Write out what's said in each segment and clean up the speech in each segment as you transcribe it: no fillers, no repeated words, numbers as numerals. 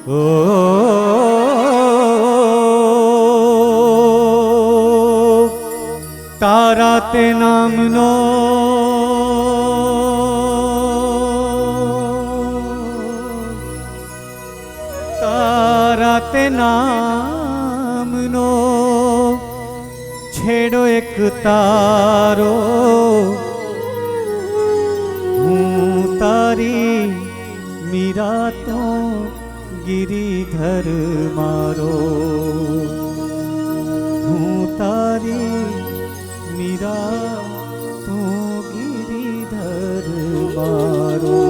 ઓ તારા તે નામનો તારા તે નામનો છેડો એક તારો હું તારી મીરા તો गिरिधर मारो हूँ तारी मीरा तू गिरिधर मारो।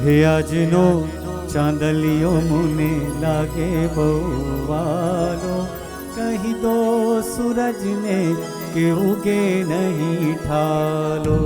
हे આજનો ચાંદલિયો મુને લાગે બહુ વાલો કહી દો સૂરજ ને કે ઉગે નહીં ઠાલો।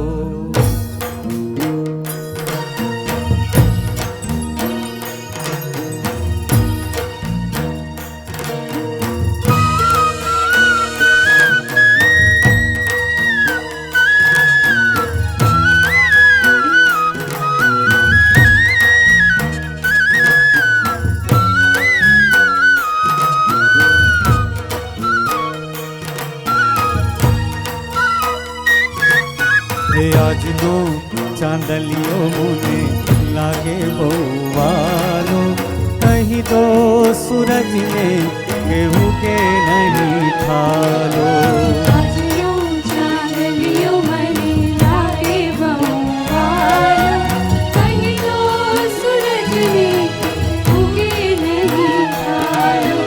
આજનો ચાંદલિયો મુને લાગે બહુ વાલો કહી દો સૂરજને કે ઉગે નહીં ઠાલો। આજનો ચાંદલિયો મને લાગે બહુ વાલો કહી દો સૂરજને ઉગે નહીં ઠાલો।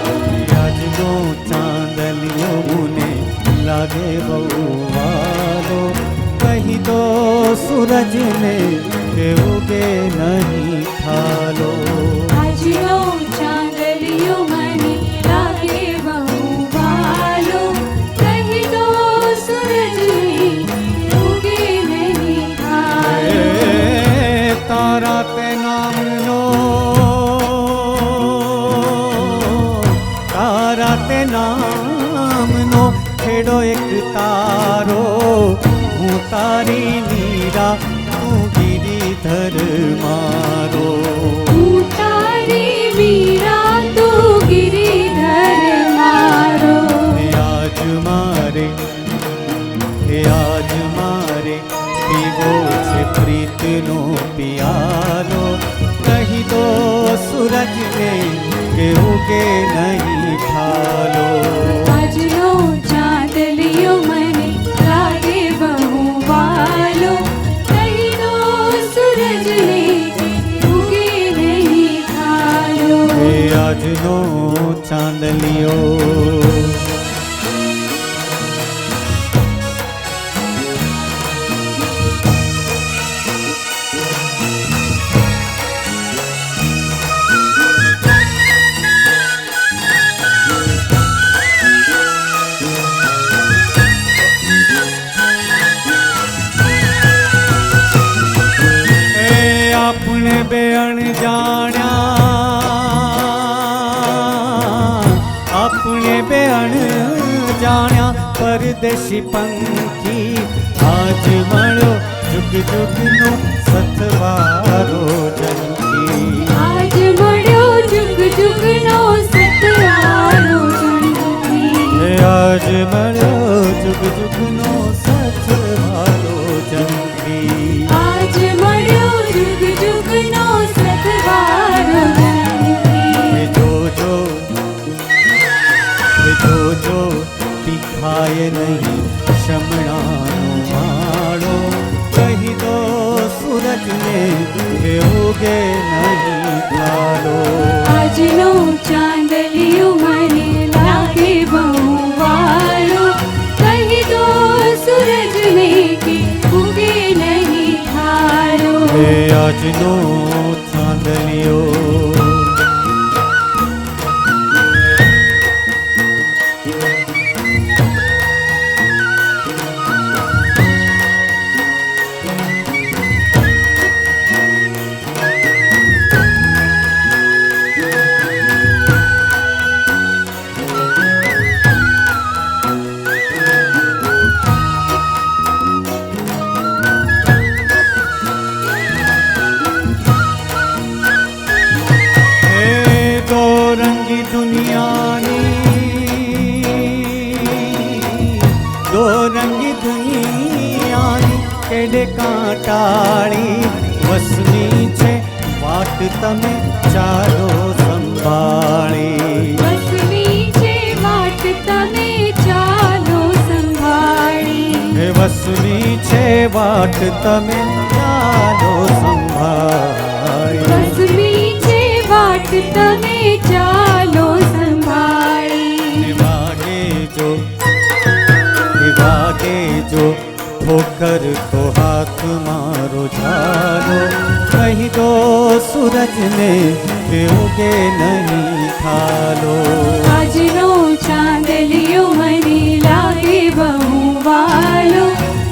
આજનો ચાંદલિયો મુને લાગે બહુ વાલો કહી દો સૂરજ ને કે ઉગે નહીં ઠાલો। આજનો ચાંદલિયો મને લાગે બહુ વાલો કહી દો સૂરજને ઉગે નહીં ઠાલો। તારા તે નામનો તારા તે નામનો છેડો એક તારો હું તારી મીરા તું ગિરિધર મારો। હું તારી મીરા તું ગિરિધર મારો। આજ મારે પીવો છે પ્રીતનો પિયાલો કહી દો સૂરજને કે ઉગે નહીં ઠાલો। આજનો ચાંદલિયો મને લાગે બહુ વાલો કહી દો સૂરજને ઉગે નહીં ઠાલો। આજનો ચાંદલિયો આપણે બે અણજાણ્યા પરદેશી પંખી આજ મળ્યો જુગ જુગનો સથવારો જંખી। આજ મળ્યો જુગ જુગનો સતવારો જંખી। આજ મળ્યો જુગ જુગનો સથવારો જંખી। આજ મળ્યો જુગ જુગનો સતવારો જંખી। જોજો તીખાય નહીં શમણાનો માળો કહી દો સૂરજને કે ઉગે નહીં ઠાલો। આજનો ચાંદલિયો મને લાગે બહુ વાલો કહી દો સૂરજને કે ઉગે નહીં ઠાલો। આજનો ચાંદલિયો વટાળી વસની છે વાટ તમે ચાલો સંભાળી વસની છે વાટ તમે ચાલો સંભાળી હે વસની છે વાટ તમે ચાલો સંભાળી વસની છે વાટ તમે ચાલો સંભાળી વાગે જો ઠોકર તો હાથ મારો ઝાલો કહી દો સૂરજને કે ઉગે નહીં ખાલો આજનો ચાંદલિયો મને લાગે બહુ વાલો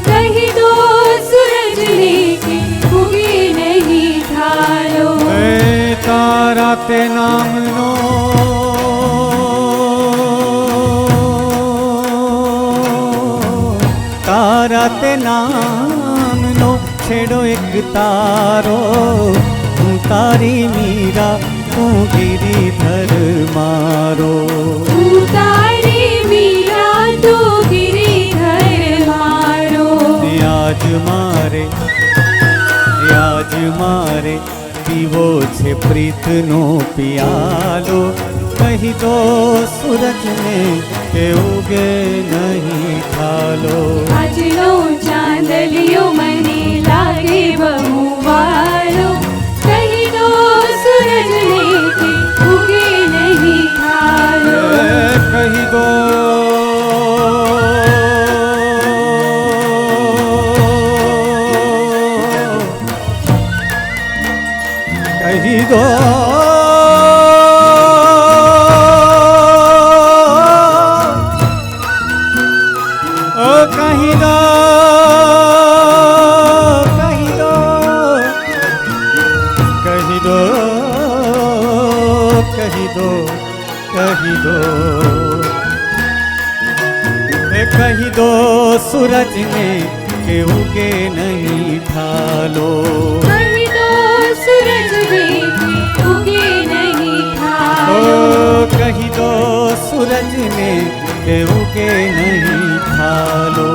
કહી દો સૂરજને કે ઉગે નહીં થાલો એ તારા તે નામનો તારા તે નામનો છેડો એક તારો હું તારી મીરા તું ગિરિધર મારો તું તારી મીરા તો ગિરિધર મારો આજ મારે પીવો છે પ્રીતનો પિયાલો કહી દો સૂરજને કે ઉગે નહીં ખાલો આજનો ચાંદલિયો મને લાગે બહુ વાલો કહી દો સૂરજને કે ઉગે નહીં થાલો કહી દો કહી દો કહી દો કહી દો કહી દો કહી દો કહી દો કહી દો સૂરજને કે ઉગે નહીં થાલો કહી દો સૂરજને કે ઉગે નહીં થાલો કહી દો સૂરજને કે ઉગે નહીં થાલો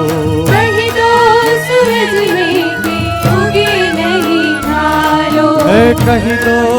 કહી દો સૂરજને કે ઉગે નહીં થાલો કહી દો